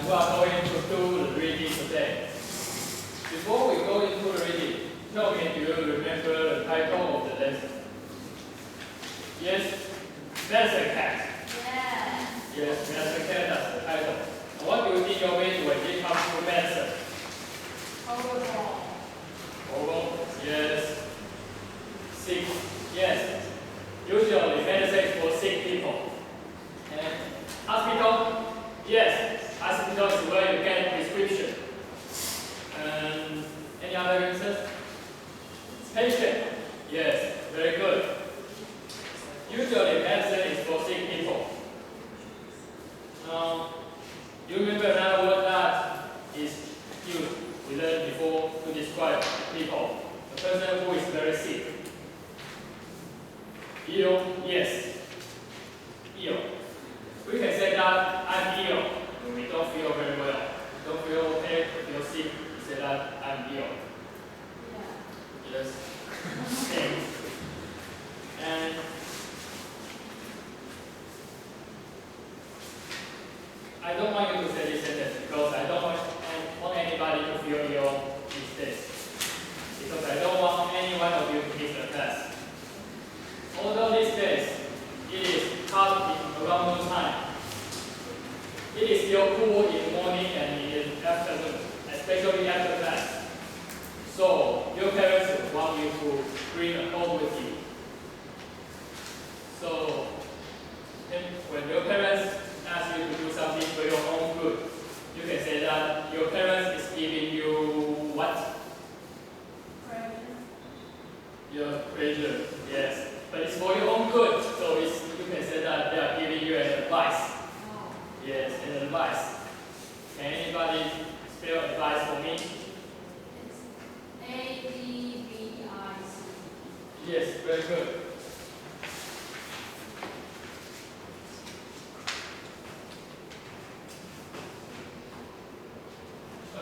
we are going to do the reading today. Before we go into the reading, tell me, do you remember the title of the lesson? Yes? Medicine cat. Yeah. Yes, medicine cat, that's the title. And what do you think of it when it comes to medicine? Overall. Overall? Yes. Sick. Yes. Usually medicine is for sick people. And hospital? Yes. Hospital is where you get prescription. And any other answers? Patient? Yes. Very good. Usually medicine is for sick people. Now, you remember another word that is used, we learned before, to describe people. A person who is very sick. Ill? Yes. Ill. We can say that I'm ill when we don't feel very well. Don't feel okay, feel sick, we say that I'm ill. Yeah. Yes. Same. And I don't want you to say this sentence because I don't want anybody to feel ill these days. Because I don't want any one of you to miss the class. Although these days it is hot around noon time, it is still cool in the morning and in the afternoon, especially after class. So your parents want you to bring a coat with you. So when your parents ask you to do something for your own good, you can say that your parents is giving you what? Pressure. Your pleasure, yes. But it's for your own good, so you can say that they are giving you an advice. Oh. Yes, an advice. Can anybody spell advice for me? It's ADVIC. Yes, very good.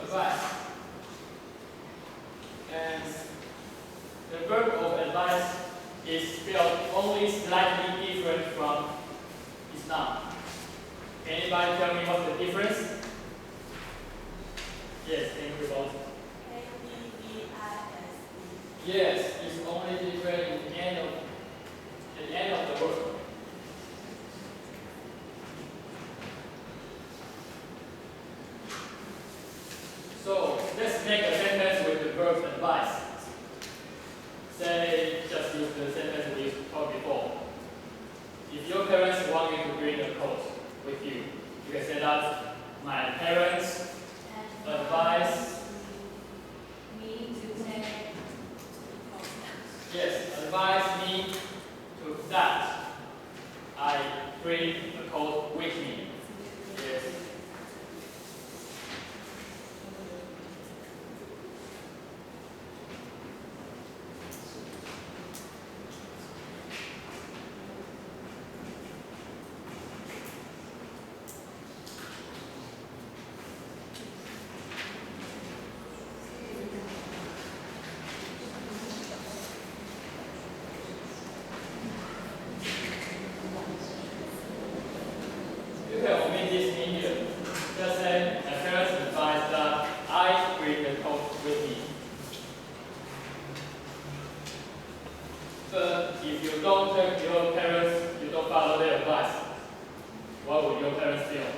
Advice. And the verb of advice is spelled only slightly different from its noun. Anybody tell me what's the difference? Yes, thank you both. ADVISE. Yes, it's only different at the end of the word. So let's make a sentence with the verb advice. Say, just use the sentence we talked before. If your parents want you to bring a coat with you, you can say that my parents advise. Me to take. Yes, advise me to that I bring a coat with me. Yes. You can omit this in here. Just say, my parents advise that I bring the coat with me. But if you don't take your parents, you don't follow their advice, what would your parents feel?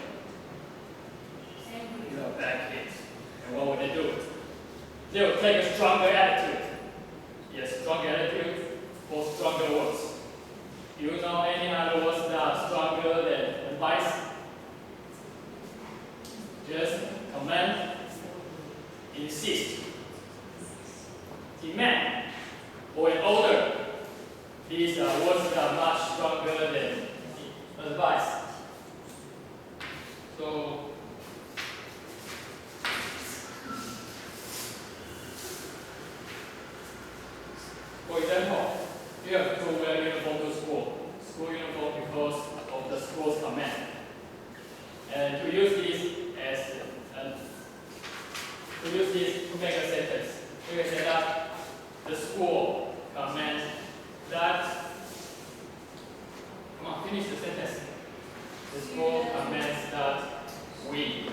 You are bad kids. And what would they do? They will take a stronger attitude. Yes, stronger attitude for stronger words. Do you know any other words that are stronger than advice? Just command, insist, demand, or an order. These are words that are much stronger than advice. So, for example, you have to wear uniform to school. School uniform because of the school's command. And to use this to make a sentence, you can say that the school commands that. Come on, finish the sentence. The school commands that we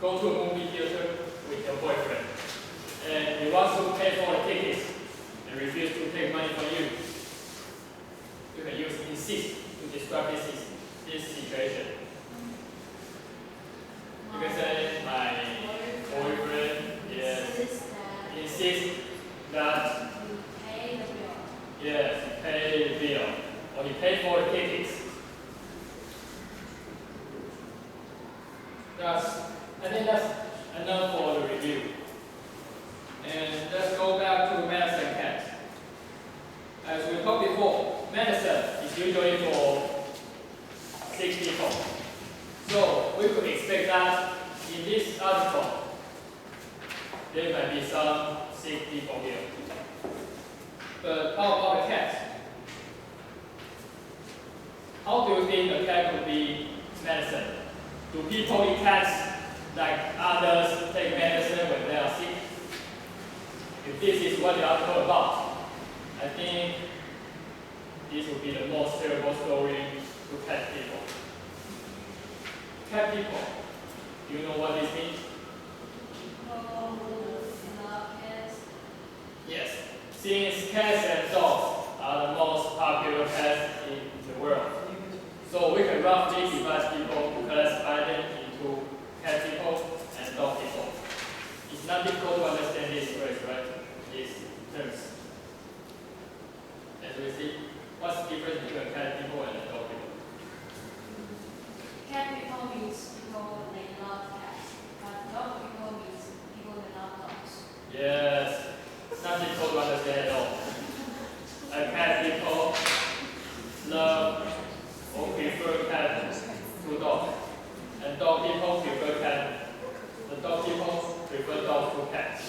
go to a movie theater with your boyfriend, and he wants to pay for the tickets and refuse to take money from you, you can use insist to describe this situation. You can say, my boyfriend insists that yes, he paid the bill, or he paid for the tickets. I think that's enough for the review. And let's go back to medicine cat. As we talked before, medicine is usually for 6 people. So we could expect that in this article, there might be some 6 people here. But how about a cat? How do you think a cat could be medicine? Do people eat cats like others take medicine when they are sick? If this is what the article about, I think this would be the most terrible story to cat people. Cat people, do you know what this means? Yes, since cats and dogs are the most popular pets in the world, so we can roughly divide people to classify them into cat people and dog people. It's not difficult to understand this phrase, right? These terms. As we see, what's the difference between cat people and dog people? Cat people means people they love cats, but dog people means people that love dogs. Yes, it's not difficult to understand at all. Cat people love or prefer cat to dog, and dog people prefer cat. The dog people prefer dog to cat.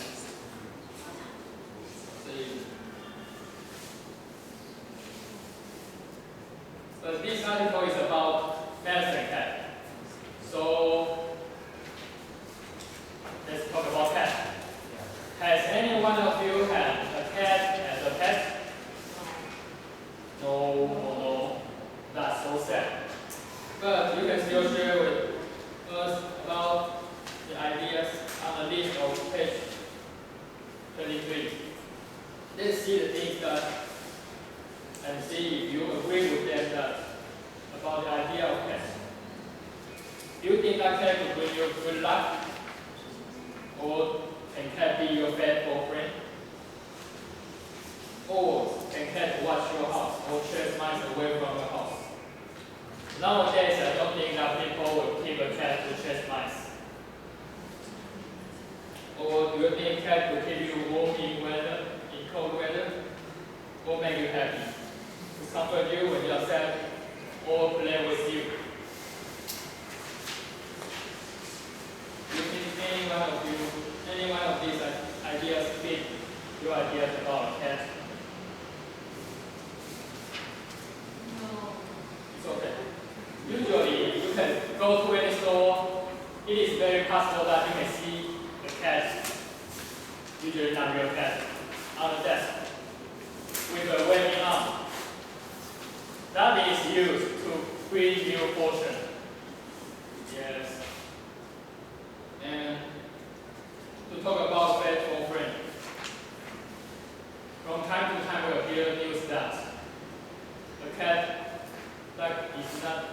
But this article is about medicine cat. So let's talk about cat. Has any one of you had a cat as a pet? No. That's so sad. But you can still share with us about the ideas on the list of page 23. Let's see the things that and see if you agree with them that about the idea of pets. Do you think that cat could bring you good luck? Or can cat be your faithful friend? Or can cat watch your house or chase mice away from your house? Nowadays, I don't think that people would keep a cat to chase mice. Or do you think cat would keep you warm in cold weather? Or make you happy? To comfort you when you are sad? Or play with you? Do you think any one of these ideas fit your ideas about a cat? No. It's okay. Usually, you can go to any store. It is very possible that you can see a cat, usually not real cat, on the desk with a waving arm. That is used to bring you fortune. Yes. And to talk about faithful friend. From time to time, we hear news that a cat that is not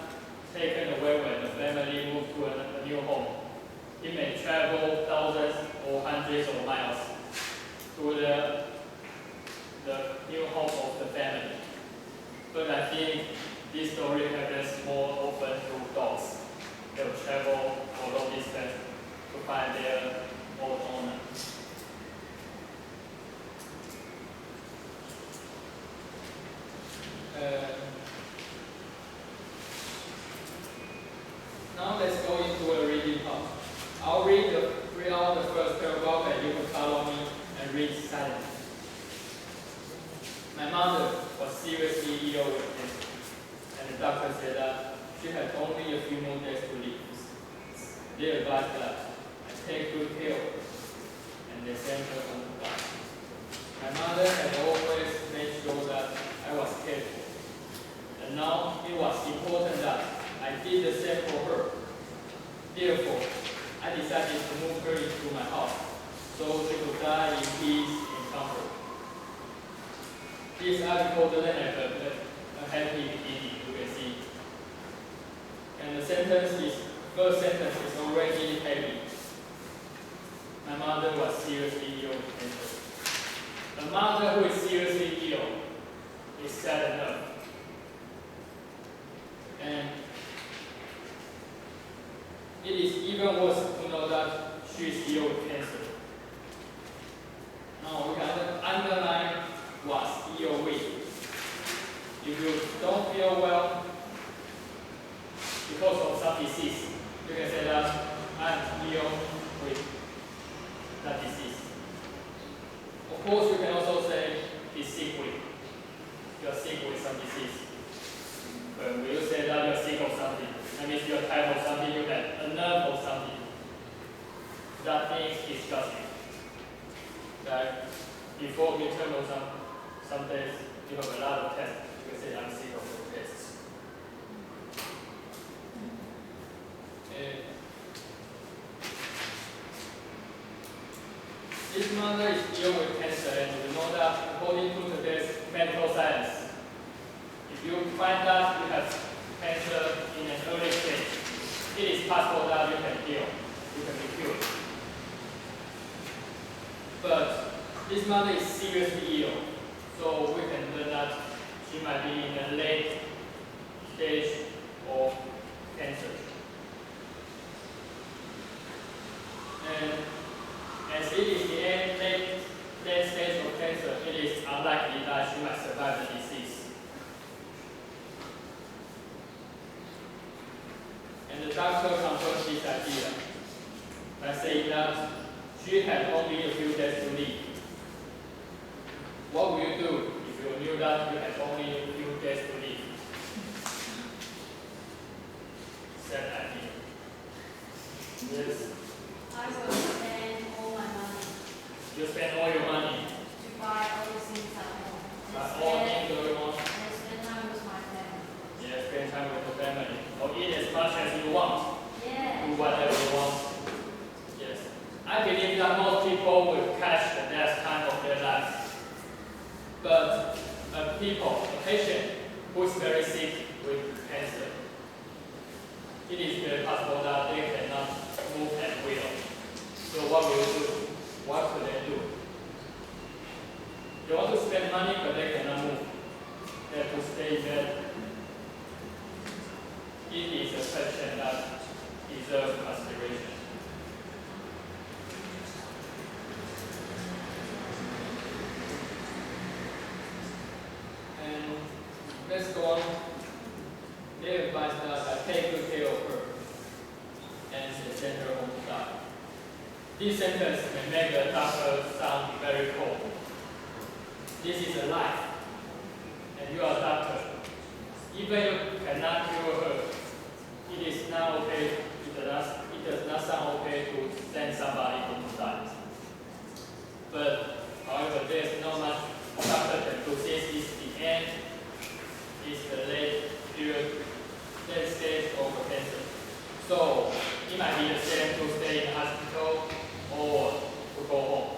taken away when the family moves to a new home. It may travel thousands or hundreds of miles to the new home of the family. But I think this story happens more often to dogs. They will travel a long distance to find their old owner. Now let's go into a reading part. I'll read out the first paragraph and you can follow me and read silently. My mother was seriously ill with cancer, and the doctor said that she had only a few more days to live. They advised that I take good care of her, and they sent her home to die. My mother had always made sure that I was cared for, and now it was important that I did the same for her. Therefore, I decided decided to move her into my house, so she could die in peace and comfort. This article doesn't have a happy beginning, you can see. And the first sentence is already heavy. My mother was seriously ill with cancer. A mother who is seriously ill is sad enough. And it is even worse to know that she is ill with cancer. Now we can underline was ill with. If you don't feel well because of some disease, you can say that I'm ill with that disease. Of course, you can also say be sick with. You are sick with some disease. But when you say that you are sick of something, that means you are tired of something, you have enough of something. That means it's judgment. Like before midterm or some days, you have a lot of tests. You can say I'm sick of those tests. This mother is ill with cancer, and you know that according to today's medical science, if you find that you have cancer in an early stage, it is possible that you can heal, you can be cured. But this mother is seriously ill, so we can learn that she might be in a late stage of cancer. And as it is the late stage of cancer, it is unlikely that she might survive the disease. And the doctor confirms this idea by saying that she had only a few days to live. What would you do if you knew that you had only a few days to live? Sad idea. Yes. I will spend all my money You spend all your money. to buy all the things at home. But all things that you want. And spend time with my family. Yeah, spend time with the family. Or eat as much as you want. Yeah. Do whatever you want. Yes. I believe that most people will catch the best time of their lives. But a patient who is very sick with cancer, it is very possible that they cannot move at will. So what will you do? What could they do? They want to spend money, but they cannot move. They have to stay in bed. It is a question that deserves consideration. And let's go on. They advise us that take good care of her and send her home to die. This sentence may make the doctor sound very cold. This is a life, and you are a doctor. Even if you cannot cure her, it is not okay. It does not sound okay to send somebody home to die. But however, there is not much doctor can do. This is the end. It's the late stage of cancer. So it might be the same to stay in the hospital or to go home.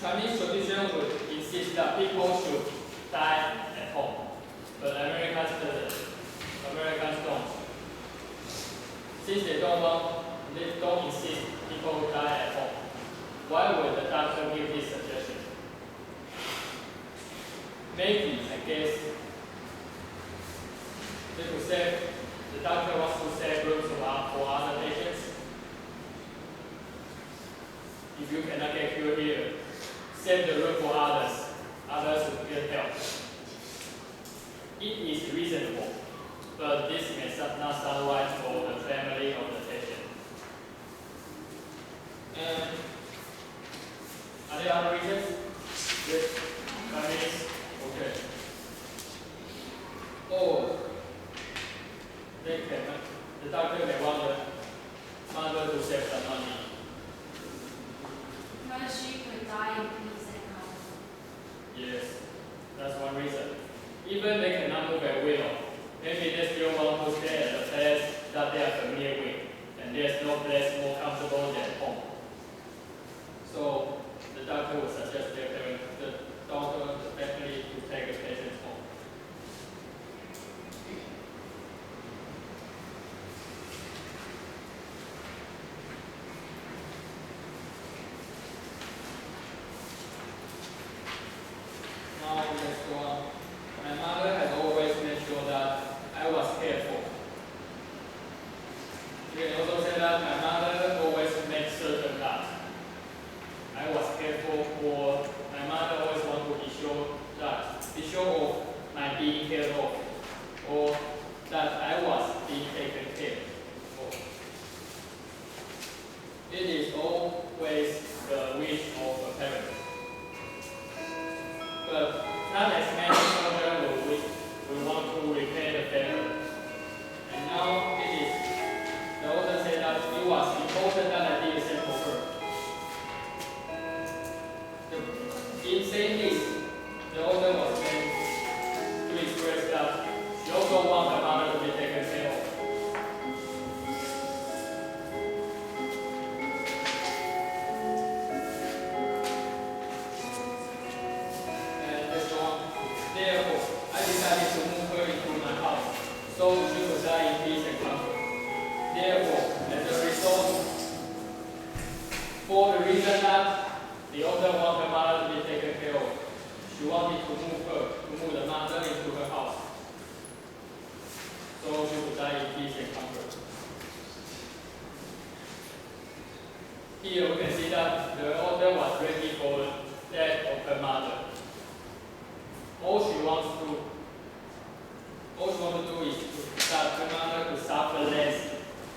Chinese tradition would insist that people should die at home, but Americans don't. Since they don't insist people die at home, why would the doctor give this suggestion? Maybe, I guess, they could say the doctor wants to save rooms for other patients. If you cannot get cured here, save the room for others. Others will get help. It is reasonable, but this may not sound right for the family of the patient. And are there other reasons? Yes. 5 minutes? Okay. Or the doctor may want the mother to save some money. Because she could die in peace and comfort. Yes, that's one reason. Even they cannot move at will, maybe they still want to stay at the place your place more comfortable than home. So the doctor would suggest the doctor definitely to take a patient home. Now let's go on. My mother has always made sure that I was cared for. You can also say that my mother always made certain that I was cared for, or my mother always wanted to be sure of my being cared of, or that I was being taken care of. It is always the wish of a parent. But not as many children will want to repay the favor. And now it is, the author said that it was important that I did the same for her. In saying this, the author was meant to express that she also wants her mother to be taken care of. Therefore, I decided to move her into my house, so she could die in peace and comfort. Therefore, as a result, for the reason that the author wanted her mother to be taken care of, she wanted to move the mother into her house, so she could die in peace and comfort. Here we can see that the author was ready for the death of her mother. All she wants to do is that her mother could suffer less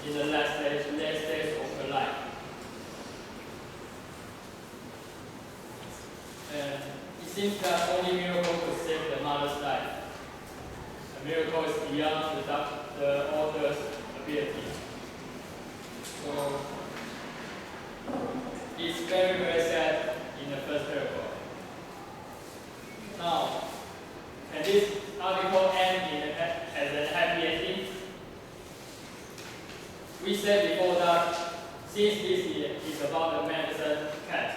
in the last days of her life. And it seems that only miracle could save the mother's life. A miracle is beyond the author's ability. So it's very, very sad in the first paragraph. Now, can this article end as a happy ending? We said before that since this is about the medicine cat,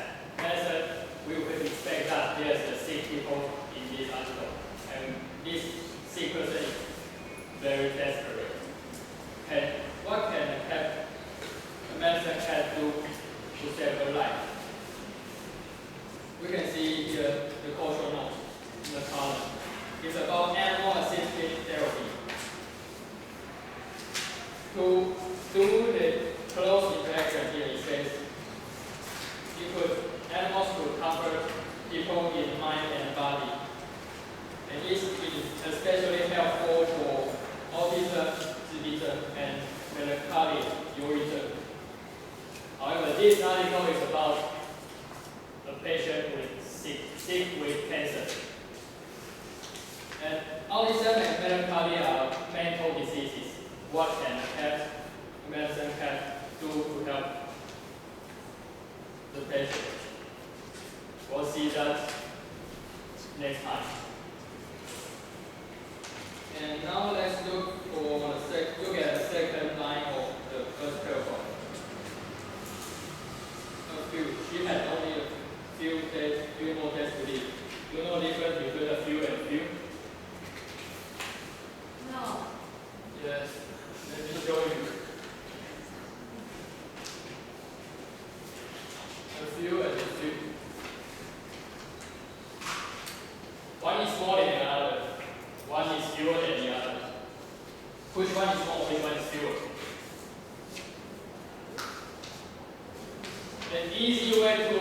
we would expect that there's a sick people in this article. And this sick person is very desperate. And what can a medicine cat do to save her life? We can see here the cultural note in the column. It's about animal-assisted therapy. To do the close interaction here, it says animals could comfort people in mind and body. And it is especially helpful for autism, and melancholy, urethra. However, this article is about a patient sick with cancer. And autism and melancholy are mental diseases. What can a medicine cat do to help the patient? We'll see that next time. And now let's look at the second line of the first paragraph. She had only a few more days to live. You know the difference between a few and few? No. Yes. Let me show you. A few and a few. One is more than the other. One is fewer than the other. Which one is more? Which one is fewer? An easy way to